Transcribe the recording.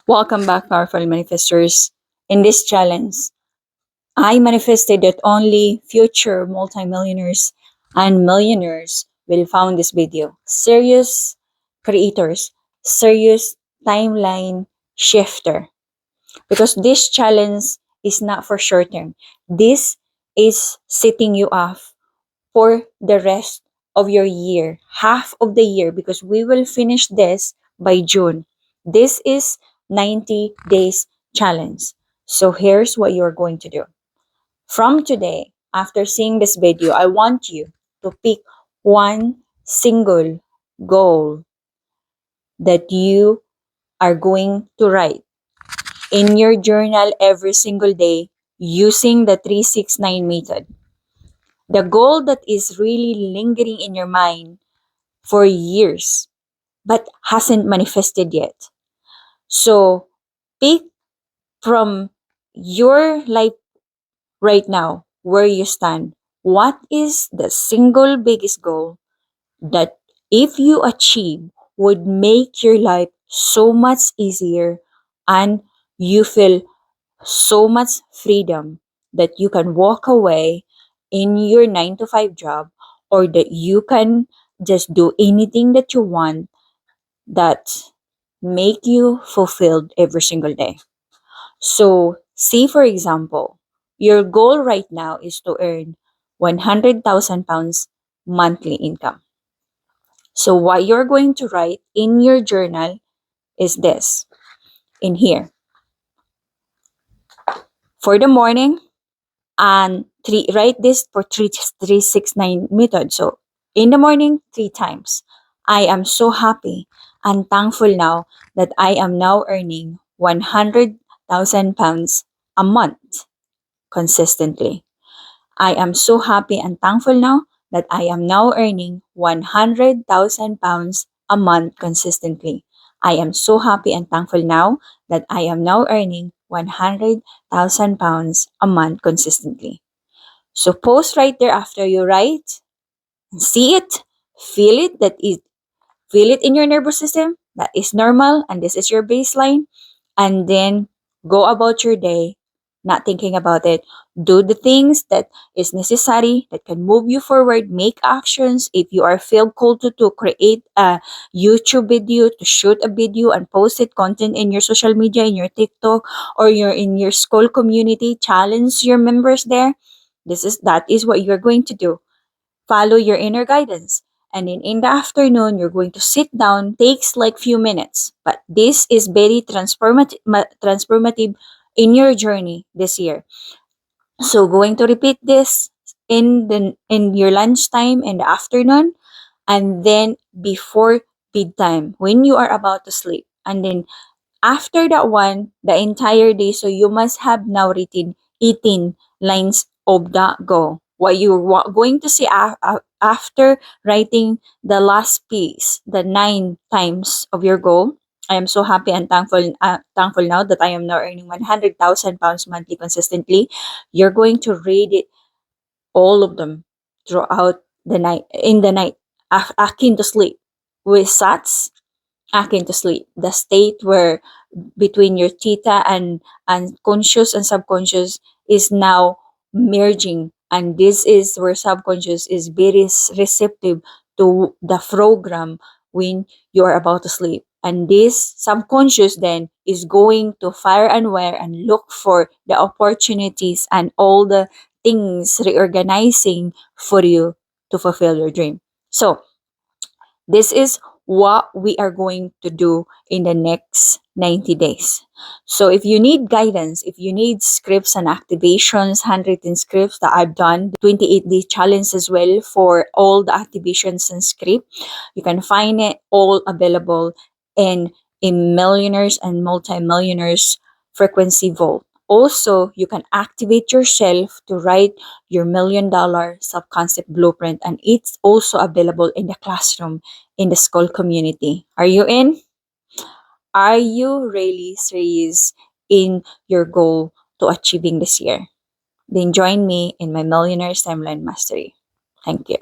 Welcome back, powerful manifestors. In this challenge, I manifested that only future multimillionaires and millionaires will find this video. Serious creators, serious timeline shifter. Because this challenge is not for short term. This is setting you off for the rest of your year, half of the year, because we will finish this by June. This is 90 days challenge. So here's what you're going to do. From today, after seeing this video, I want you to pick one single goal that you are going to write in your journal every single day using the 369 method. The goal that is really lingering in your mind for years but hasn't manifested yet. So pick from your life right now where you stand. What is the single biggest goal that if you achieve would make your life so much easier and you feel so much freedom that you can walk away in your 9 to 5 job, or that you can just do anything that you want that make you fulfilled every single day. So, say for example, your goal right now is to earn 100,000 pounds monthly income. So, what you're going to write in your journal is this in here. For the morning, and write this for 369 method. So, in the morning, 3 times. I am so happy and thankful now that I am now earning 100,000 pounds a month consistently. I am so happy and thankful now that I am now earning 100,000 pounds a month consistently. I am so happy and thankful now that I am now earning 100,000 pounds a month consistently. So post right there after you write and see it, feel it, feel it in your nervous system. That is normal and this is your baseline. And then go about your day, not thinking about it. Do the things that is necessary that can move you forward. Make actions. If you are feel called to create a YouTube video, to shoot a video and post it, content in your social media, in your TikTok, or you're in your school community, challenge your members there. That is what you're going to do. Follow your inner guidance. And then in the afternoon, you're going to sit down, takes like few minutes. But this is very transformative in your journey this year. So going to repeat this in your lunchtime in the afternoon, and then before bedtime when you are about to sleep. And then after that one, the entire day, so you must have now written 18 lines of that goal. What you're going to say after writing the last piece, the 9 times of your goal. I am so happy and thankful now that I am now earning 100,000 pounds monthly consistently. You're going to read it, all of them, throughout the night, in the night, akin to sleep, with sats, akin to sleep, the state where between your theta and conscious and subconscious is now merging, and this is where subconscious is very receptive to the program when you are about to sleep, and this subconscious then is going to fire and wire and look for the opportunities and all the things reorganizing for you to fulfill your dream. So this is what we are going to do in the next 90 days. So if you need guidance, if you need scripts and activations, handwritten scripts that I've done, the 28-day challenge as well for all the activations and script, you can find it all available in a Millionaires and Multimillionaires Frequency Vault. Also, you can activate yourself to write your $1,000,000 self-concept blueprint, and it's also available in the classroom in the school community. Are you in? Are you really serious in your goal to achieving this year? Then join me in my Millionaires Timeline Mastery. Thank you.